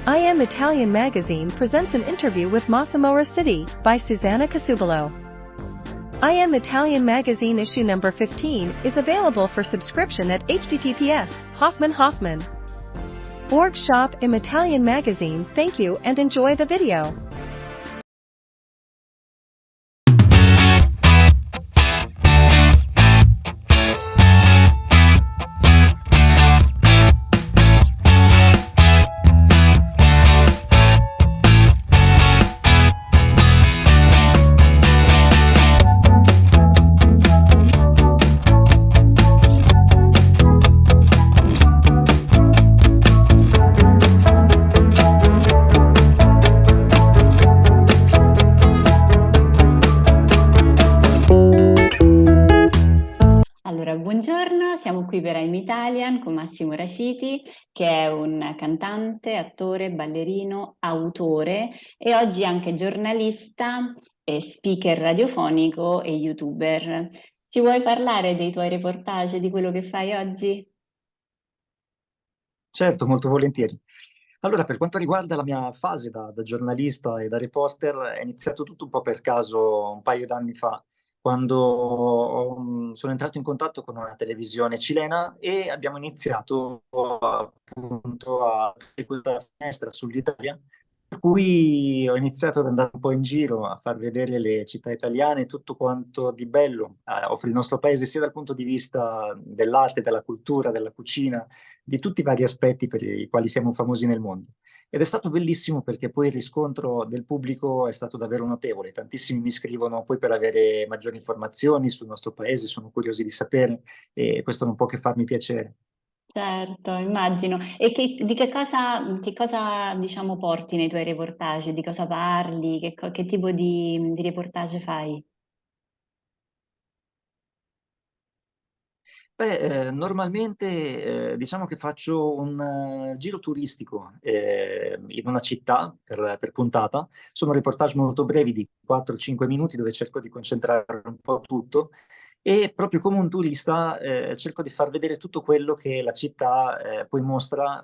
I Am Italian magazine presents an interview with Massimo Rossetti by Susanna Casubalo. I Am Italian magazine issue number 15 is available for subscription at https://Hoffman. Org shop Im Italian magazine. Thank you and enjoy the video. Buongiorno, siamo qui per I'm Italian con Massimo Rossetti, che è un cantante, attore, ballerino, autore e oggi anche giornalista, e speaker radiofonico e youtuber. Ci vuoi parlare dei tuoi reportage, di quello che fai oggi? Certo, molto volentieri. Allora, per quanto riguarda la mia fase da giornalista e da reporter, è iniziato tutto un po' per caso un paio d'anni fa, quando sono entrato in contatto con una televisione cilena e abbiamo iniziato appunto a fare questa finestra sull'Italia, per cui ho iniziato ad andare un po' in giro a far vedere le città italiane, tutto quanto di bello offre il nostro paese, sia dal punto di vista dell'arte, della cultura, della cucina, di tutti i vari aspetti per i quali siamo famosi nel mondo. Ed è stato bellissimo perché poi il riscontro del pubblico è stato davvero notevole. Tantissimi mi scrivono poi per avere maggiori informazioni sul nostro paese, sono curiosi di sapere e questo non può che farmi piacere. Certo, immagino. E di che cosa, diciamo, porti nei tuoi reportage? Di cosa parli? Che tipo di reportage fai? Normalmente diciamo che faccio un giro turistico in una città per puntata. Sono reportage molto brevi di 4-5 minuti dove cerco di concentrare un po' tutto e proprio come un turista cerco di far vedere tutto quello che la città poi mostra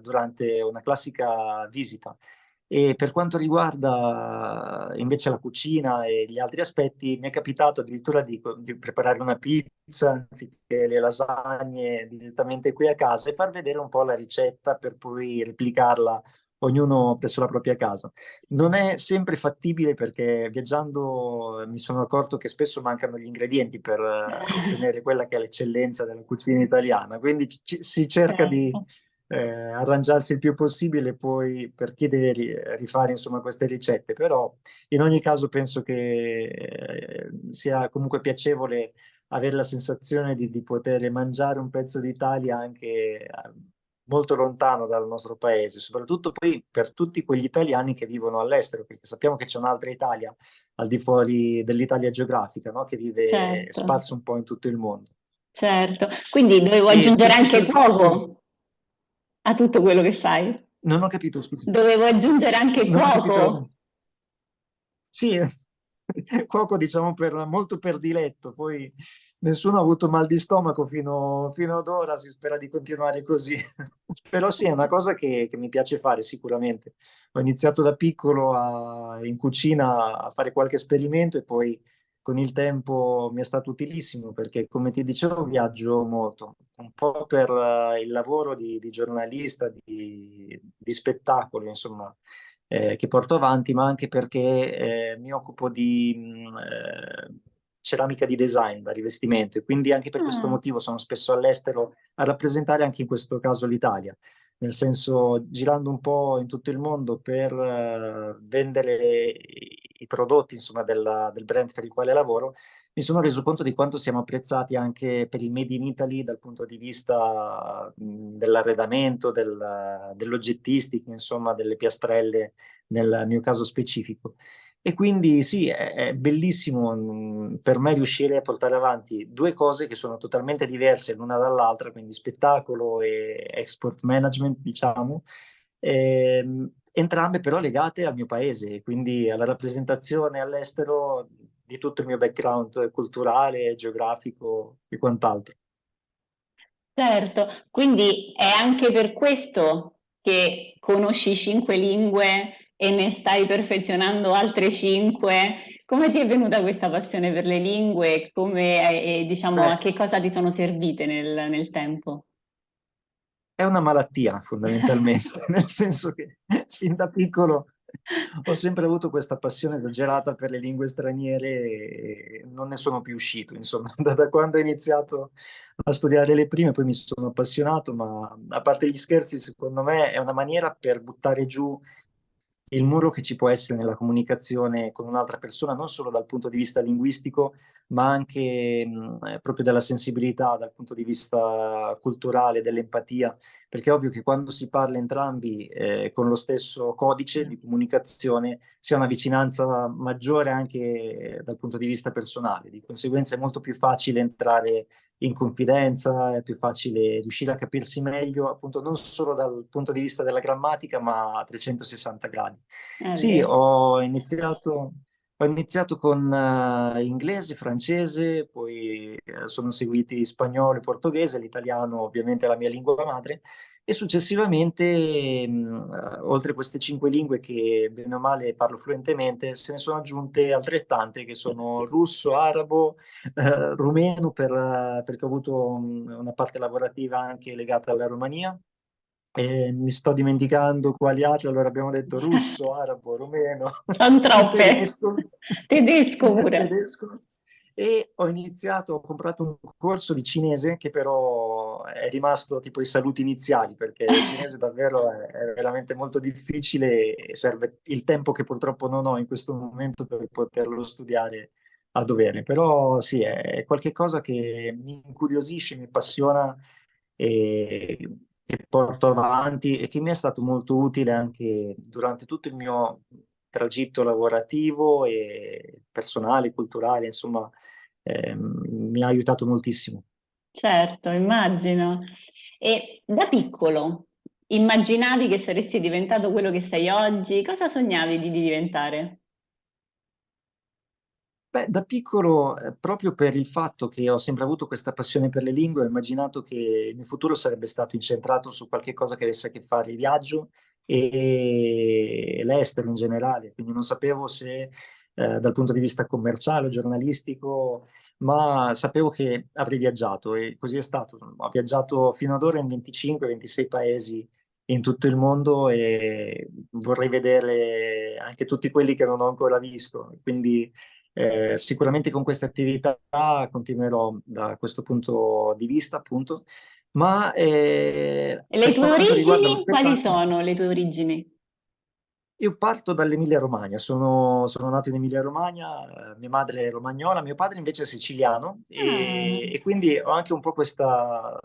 durante una classica visita. E per quanto riguarda invece la cucina e gli altri aspetti, mi è capitato addirittura di preparare una pizza anziché le lasagne direttamente qui a casa e far vedere un po' la ricetta per poi replicarla ognuno presso la propria casa. Non è sempre fattibile perché viaggiando mi sono accorto che spesso mancano gli ingredienti per ottenere quella che è l'eccellenza della cucina italiana, quindi si cerca di Certo. arrangiarsi il più possibile poi per chi deve rifare insomma queste ricette, però in ogni caso penso che sia comunque piacevole avere la sensazione di poter mangiare un pezzo d'Italia anche molto lontano dal nostro paese, soprattutto poi per tutti quegli italiani che vivono all'estero, perché sappiamo che c'è un'altra Italia al di fuori dell'Italia geografica, no? Che vive Certo, sparsa un po' in tutto il mondo. certo. Quindi dovevo E aggiungere questi anche servizi, cuoco a tutto quello che fai. non ho capito, scusi, Dovevo aggiungere anche non ho capito. cuoco. Sì, cuoco diciamo molto per diletto, poi nessuno ha avuto mal di stomaco fino ad ora, si spera di continuare così. Però sì, è una cosa che mi piace fare sicuramente. Ho iniziato da piccolo in cucina a fare qualche esperimento e poi con il tempo mi è stato utilissimo perché, come ti dicevo, viaggio molto, un po' per il lavoro di giornalista, di spettacolo, insomma che porto avanti, ma anche perché mi occupo di ceramica di design, da rivestimento, e quindi anche per questo Ah, motivo sono spesso all'estero a rappresentare anche in questo caso l'Italia, nel senso girando un po' in tutto il mondo per vendere i prodotti, insomma, del brand per il quale lavoro. Mi sono reso conto di quanto siamo apprezzati anche per il Made in Italy dal punto di vista dell'arredamento, dell'oggettistica, insomma, delle piastrelle nel mio caso specifico. E quindi sì, è bellissimo per me riuscire a portare avanti due cose che sono totalmente diverse l'una dall'altra, quindi spettacolo e export management, diciamo, entrambe però legate al mio paese, quindi alla rappresentazione all'estero di tutto il mio background culturale, geografico e quant'altro. certo. Quindi è anche per questo che conosci 5 lingue e ne stai perfezionando altre 5. Come ti è venuta questa passione per le lingue? E diciamo, a Beh, che cosa ti sono servite nel tempo? è una malattia fondamentalmente, nel senso che fin da piccolo ho sempre avuto questa passione esagerata per le lingue straniere e non ne sono più uscito, insomma, da quando ho iniziato a studiare le prime, poi mi sono appassionato, ma a parte gli scherzi, secondo me è una maniera per buttare giù il muro che ci può essere nella comunicazione con un'altra persona, non solo dal punto di vista linguistico, ma anche proprio della sensibilità, dal punto di vista culturale, dell'empatia, perché è ovvio che quando si parla entrambi con lo stesso codice di comunicazione si ha una vicinanza maggiore anche dal punto di vista personale, di conseguenza è molto più facile entrare in confidenza, è più facile riuscire a capirsi meglio, appunto non solo dal punto di vista della grammatica, ma a 360 gradi. È Sì, vero. ho iniziato con inglese, francese, poi sono seguiti spagnolo e portoghese, l'italiano ovviamente è la mia lingua madre, e successivamente, oltre queste 5 lingue che bene o male parlo fluentemente, se ne sono aggiunte altrettante che sono russo, arabo, rumeno perché ho avuto una parte lavorativa anche legata alla Romania. E mi sto dimenticando quali altri, allora abbiamo detto russo, arabo, rumeno, Sono troppe. tedesco, Tedesco pure. tedesco. E ho comprato un corso di cinese che però è rimasto tipo i saluti iniziali, perché il cinese davvero è veramente molto difficile e serve il tempo che purtroppo non ho in questo momento per poterlo studiare a dovere. Però sì, è qualcosa che mi incuriosisce, mi appassiona e che porto avanti e che mi è stato molto utile anche durante tutto il mio tragitto lavorativo e personale, culturale, insomma, mi ha aiutato moltissimo. Certo, immagino. E da piccolo immaginavi che saresti diventato quello che sei oggi? Cosa sognavi di diventare? Beh, da piccolo, proprio per il fatto che ho sempre avuto questa passione per le lingue, ho immaginato che il mio futuro sarebbe stato incentrato su qualche cosa che avesse a che fare il viaggio e l'estero in generale. Quindi non sapevo se dal punto di vista commerciale o giornalistico, ma sapevo che avrei viaggiato e così è stato. Ho viaggiato fino ad ora in 25-26 paesi in tutto il mondo e vorrei vedere anche tutti quelli che non ho ancora visto. Quindi sicuramente con questa attività continuerò da questo punto di vista, appunto, ma E le per tue quanto riguarda lo origini? Quali spettacolo, sono le tue origini? io parto dall'Emilia-Romagna, sono nato in Emilia-Romagna, mia madre è romagnola, mio padre invece è siciliano Ah, e quindi ho anche un po' questa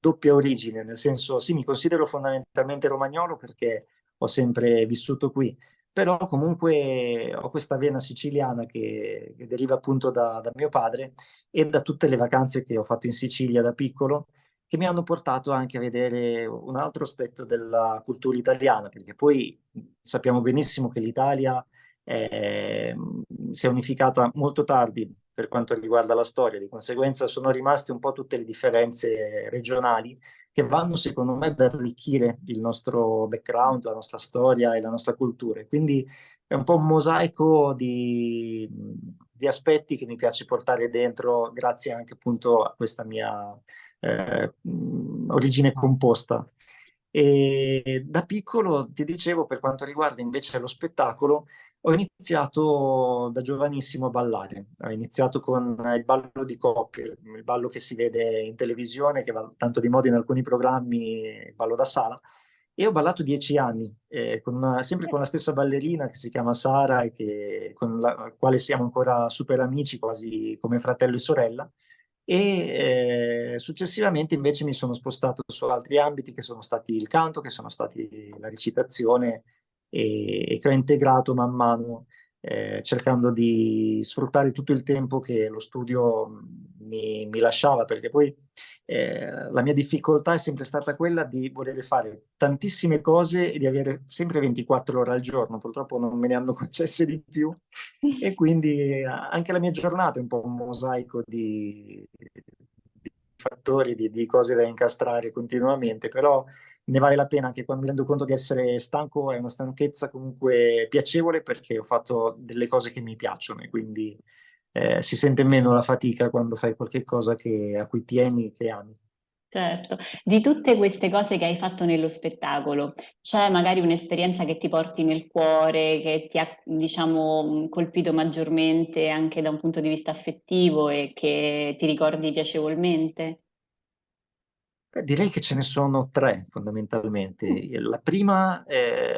doppia origine, nel senso sì, mi considero fondamentalmente romagnolo perché ho sempre vissuto qui, però comunque ho questa vena siciliana che deriva appunto da mio padre e da tutte le vacanze che ho fatto in Sicilia da piccolo che mi hanno portato anche a vedere un altro aspetto della cultura italiana, perché poi sappiamo benissimo che l'Italia si è unificata molto tardi per quanto riguarda la storia, di conseguenza sono rimaste un po' tutte le differenze regionali che vanno, secondo me, ad arricchire il nostro background, la nostra storia e la nostra cultura. E quindi è un po' un mosaico di aspetti che mi piace portare dentro, grazie anche appunto a questa mia origine composta. E da piccolo, ti dicevo, per quanto riguarda invece lo spettacolo, ho iniziato da giovanissimo a ballare. Ho iniziato con il ballo di coppie, il ballo che si vede in televisione, che va tanto di moda in alcuni programmi, il ballo da sala. E ho ballato 10 anni, sempre con la stessa ballerina che si chiama Sara e con la quale siamo ancora super amici, quasi come fratello e sorella. E successivamente invece mi sono spostato su altri ambiti che sono stati il canto, che sono stati la recitazione e che ho integrato man mano, cercando di sfruttare tutto il tempo che lo studio mi lasciava, perché poi la mia difficoltà è sempre stata quella di voler fare tantissime cose e di avere sempre 24 ore al giorno. Purtroppo non me ne hanno concesse di più e quindi anche la mia giornata è un po' un mosaico di fattori, di cose da incastrare continuamente, però ne vale la pena anche quando mi rendo conto di essere stanco, è una stanchezza comunque piacevole perché ho fatto delle cose che mi piacciono e quindi si sente meno la fatica quando fai qualche cosa a cui tieni, che ami. Certo, di tutte queste cose che hai fatto nello spettacolo, c'è magari un'esperienza che ti porti nel cuore, che ti ha, diciamo, colpito maggiormente anche da un punto di vista affettivo e che ti ricordi piacevolmente? Direi che ce ne sono tre fondamentalmente. Mm. La prima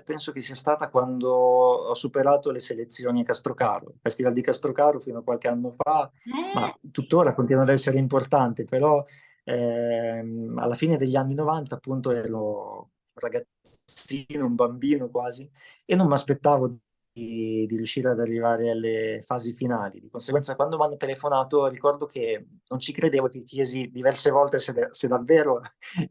penso che sia stata quando ho superato le selezioni a Castrocaro, il Festival di Castrocaro fino a qualche anno fa, Eh, ma tuttora continua ad essere importante, però alla fine degli anni 90 appunto ero un ragazzino, un bambino quasi, e non mi aspettavo di riuscire ad arrivare alle fasi finali. Di conseguenza, quando mi hanno telefonato, ricordo che non ci credevo, che chiesi diverse volte se davvero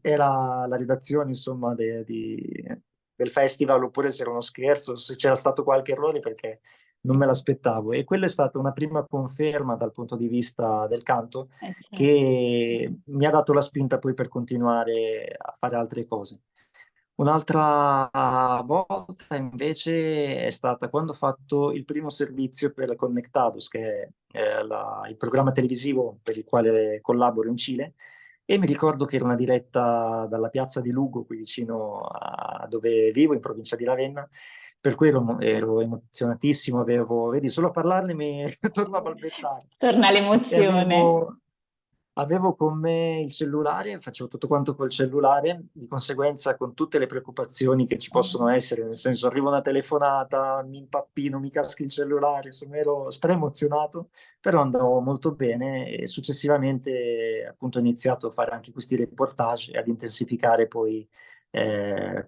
era la redazione, insomma, del festival oppure se era uno scherzo, se c'era stato qualche errore perché non me l'aspettavo. E quella è stata una prima conferma dal punto di vista del canto certo. che mi ha dato la spinta poi per continuare a fare altre cose. Un'altra volta invece è stata quando ho fatto il primo servizio per Conectados, che è il programma televisivo per il quale collaboro in Cile, e mi ricordo che era una diretta dalla piazza di Lugo, qui vicino a dove vivo, in provincia di Ravenna, per cui ero emozionatissimo, vedi, solo a parlarne mi torno a balbettare. Torna E l'emozione. avevo con me il cellulare, facevo tutto quanto col cellulare, di conseguenza con tutte le preoccupazioni che ci possono essere, nel senso arriva una telefonata, mi impappino, mi caschi il cellulare, insomma ero stra-emozionato, però andò molto bene e successivamente appunto ho iniziato a fare anche questi reportage e ad intensificare poi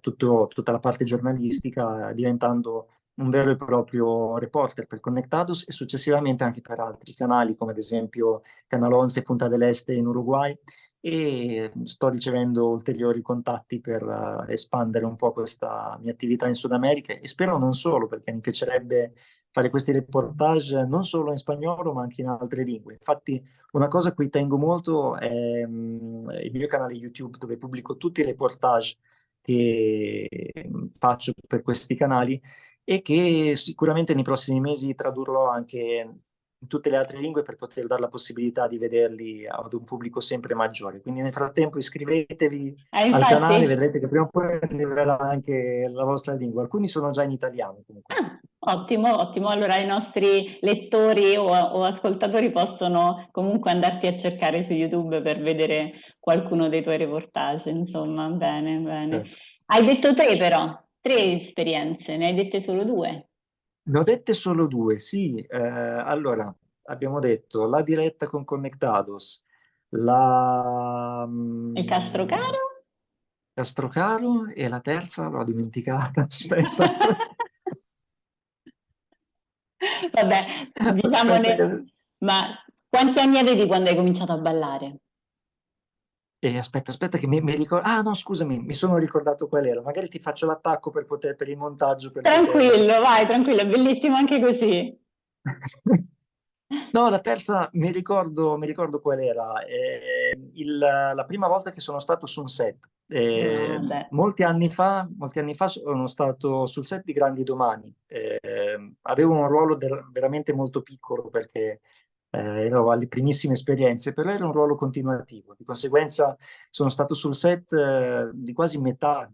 tutta la parte giornalistica, diventando un vero e proprio reporter per Conectados e successivamente anche per altri canali, come ad esempio Canal 11 Punta del Este in Uruguay, e sto ricevendo ulteriori contatti per espandere un po' questa mia attività in Sud America e spero non solo, perché mi piacerebbe fare questi reportage non solo in spagnolo ma anche in altre lingue. Infatti una cosa a cui tengo molto è il mio canale YouTube dove pubblico tutti i reportage che faccio per questi canali e che sicuramente nei prossimi mesi tradurrò anche in tutte le altre lingue per poter dare la possibilità di vederli ad un pubblico sempre maggiore. Quindi nel frattempo iscrivetevi al canale, Infatti. vedrete che prima o poi arriverà anche la vostra lingua. Alcuni sono già in italiano comunque. Ah, ottimo, ottimo. Allora i nostri lettori o ascoltatori possono comunque andarti a cercare su YouTube per vedere qualcuno dei tuoi reportage. Insomma, bene, bene. Certo. Hai detto tre però, tre esperienze, ne hai dette solo due. Ne ho dette solo due, sì. Allora, abbiamo detto la diretta con Conectados, la Il Castrocaro? Castrocaro e la terza l'ho dimenticata, aspetta. Vabbè, Aspetta diciamone, che... ma quanti anni avevi quando hai cominciato a ballare? aspetta che mi ricordo... Ah no, scusami, mi sono ricordato qual era. Magari ti faccio l'attacco per il montaggio per poter... Tranquillo, vai, tranquillo, è bellissimo anche così. No, la terza mi ricordo qual era. La prima volta che sono stato su un set. Ah, beh. Molti anni fa sono stato sul set di Grandi Domani. Avevo un ruolo veramente molto piccolo perché ero alle primissime esperienze, però era un ruolo continuativo. Di conseguenza sono stato sul set di quasi metà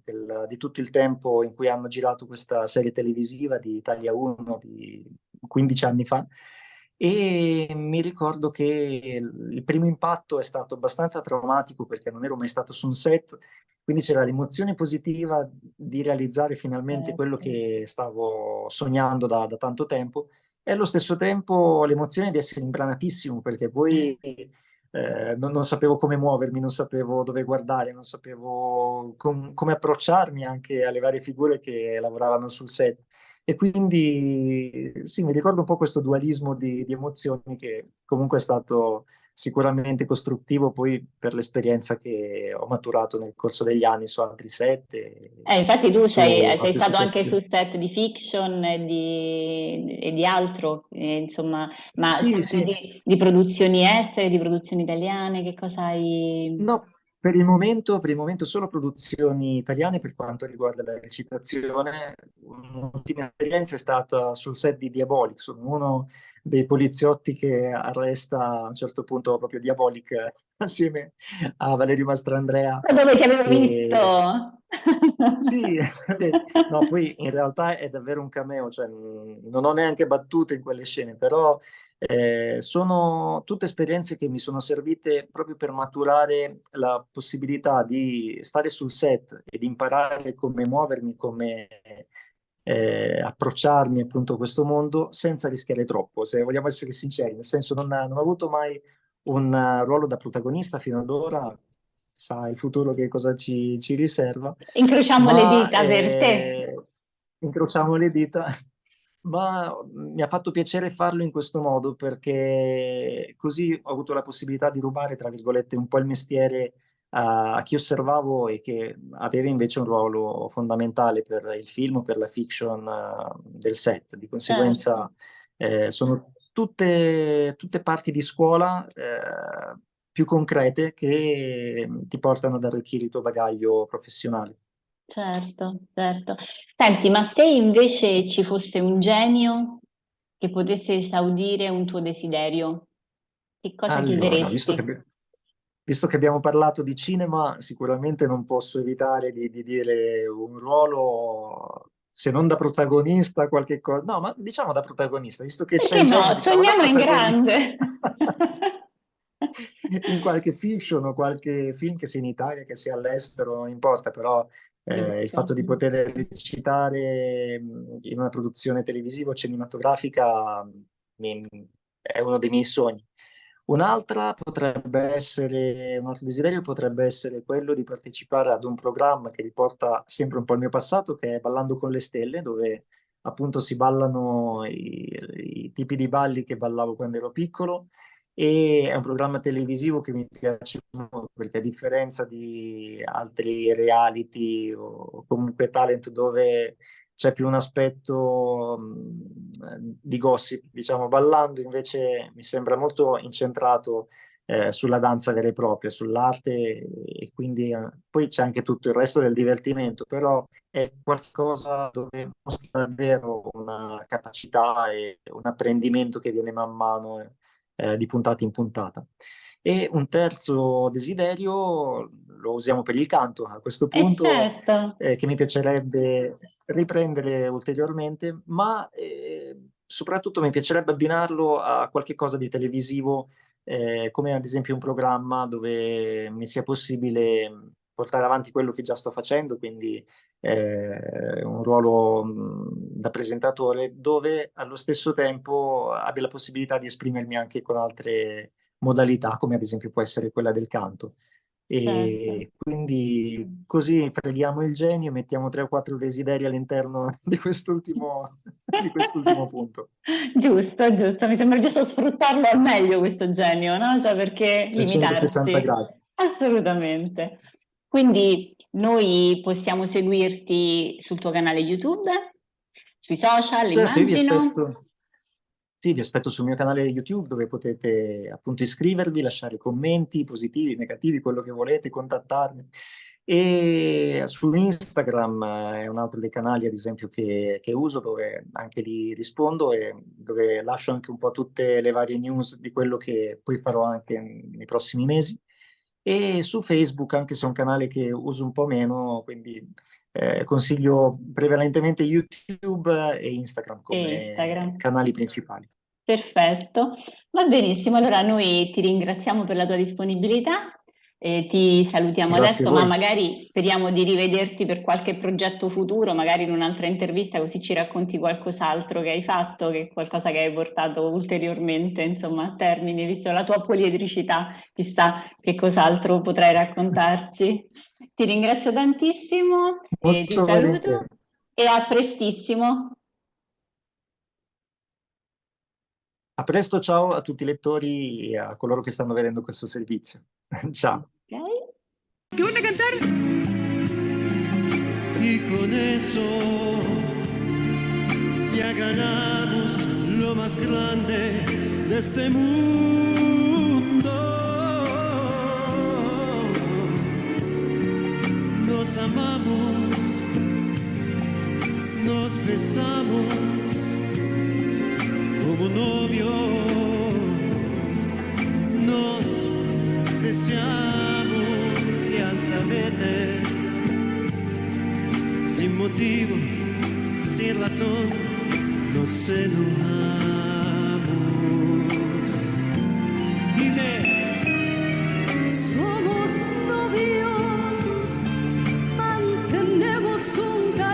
di tutto il tempo in cui hanno girato questa serie televisiva di Italia 1 di 15 anni fa. E mi ricordo che il primo impatto è stato abbastanza traumatico perché non ero mai stato su un set, quindi c'era l'emozione positiva di realizzare finalmente quello Certo. che stavo sognando da tanto tempo e allo stesso tempo l'emozione di essere imbranatissimo perché poi non sapevo come muovermi, non sapevo dove guardare, non sapevo come approcciarmi anche alle varie figure che lavoravano sul set. E quindi sì, mi ricordo un po' questo dualismo di emozioni che comunque è stato sicuramente costruttivo poi per l'esperienza che ho maturato nel corso degli anni su altri set e Infatti tu su sei altre stato anche situazioni. sul set di fiction e di altro, insomma, ma Sì, sempre sì, di produzioni estere, di produzioni italiane, che cosa hai... no, Per il momento solo produzioni italiane per quanto riguarda la recitazione. Un'ultima esperienza è stata sul set di Diabolic, sono uno dei poliziotti che arresta a un certo punto proprio Diabolic assieme a Valerio Mastrandrea. Da dove ti avevo E visto? sì, no, poi in realtà è davvero un cameo, cioè non ho neanche battute in quelle scene, però sono tutte esperienze che mi sono servite proprio per maturare la possibilità di stare sul set e di imparare come muovermi, come approcciarmi appunto a questo mondo senza rischiare troppo, se vogliamo essere sinceri, nel senso non ho avuto mai un ruolo da protagonista fino ad ora, sa il futuro che cosa ci riserva, Incrociamo le ma dita per te. incrociamo le dita, ma mi ha fatto piacere farlo in questo modo perché così ho avuto la possibilità di rubare, tra virgolette, un po' il mestiere a chi osservavo e che aveva invece un ruolo fondamentale per il film o per la fiction del set. Di Certo. conseguenza sono tutte parti di scuola più concrete che ti portano ad arricchire il tuo bagaglio professionale. Certo, certo. Senti, ma se invece ci fosse un genio che potesse esaudire un tuo desiderio, che cosa Allora, chiederesti? visto che abbiamo parlato di cinema, sicuramente non posso evitare di dire un ruolo, se non da protagonista, qualche cosa. No, ma diciamo da protagonista, visto che c'è Perché il no? genio, diciamo da Sogniamo in protagonista. grande. In qualche fiction o qualche film che sia in Italia, che sia all'estero, non importa, però il Giusto. fatto di poter recitare in una produzione televisiva o cinematografica mi- è uno dei miei sogni. Un altro desiderio potrebbe essere quello di partecipare ad un programma che riporta sempre un po' il mio passato, che è Ballando con le Stelle, dove appunto si ballano i tipi di balli che ballavo quando ero piccolo e è un programma televisivo che mi piace molto perché a differenza di altri reality o comunque talent dove c'è più un aspetto di gossip, diciamo, ballando invece mi sembra molto incentrato sulla danza vera e propria, sull'arte e quindi poi c'è anche tutto il resto del divertimento, però è qualcosa dove mostra davvero una capacità e un apprendimento che viene man mano di puntata in puntata. E un terzo desiderio lo usiamo per il canto a questo punto, Certo. che mi piacerebbe riprendere ulteriormente, ma soprattutto mi piacerebbe abbinarlo a qualche cosa di televisivo, come ad esempio un programma dove mi sia possibile portare avanti quello che già sto facendo, quindi un ruolo da presentatore, dove allo stesso tempo abbia la possibilità di esprimermi anche con altre modalità, come ad esempio può essere quella del canto. Certo. E quindi così freghiamo il genio e mettiamo 3 o 4 desideri all'interno di quest'ultimo punto. Giusto, giusto, mi sembra giusto sfruttarlo al meglio questo genio, no? Cioè perché 360 limitarsi? gradi. Assolutamente. Quindi noi possiamo seguirti sul tuo canale YouTube, sui social, Certo, io vi immagino. aspetto. Sì, vi aspetto sul mio canale YouTube dove potete appunto iscrivervi, lasciare commenti positivi, negativi, quello che volete, contattarmi. E su Instagram è un altro dei canali, ad esempio, che uso, dove anche lì rispondo e dove lascio anche un po' tutte le varie news di quello che poi farò anche nei prossimi mesi. E su Facebook, anche se è un canale che uso un po' meno, quindi consiglio prevalentemente YouTube e Instagram E come Instagram. canali principali. Perfetto, va benissimo. Allora noi ti ringraziamo per la tua disponibilità e ti salutiamo Grazie a adesso, ma voi. magari speriamo di rivederti per qualche progetto futuro, magari in un'altra intervista, così ci racconti qualcos'altro che hai fatto, che qualcosa che hai portato ulteriormente, insomma, a termine, visto la tua poliedricità, chissà che cos'altro potrai raccontarci. Ti ringrazio tantissimo e ti Molto volentieri. saluto e a prestissimo. A presto, ciao a tutti i lettori e a coloro che stanno vedendo questo servizio. Ciao. Ok? ¿Qué van a cantar? Y con eso ya ganamos lo más grande de este mundo. nos amamos, nos besamos como novios, nos deseamos y hasta veces sin motivo, sin razón, nos enojamos.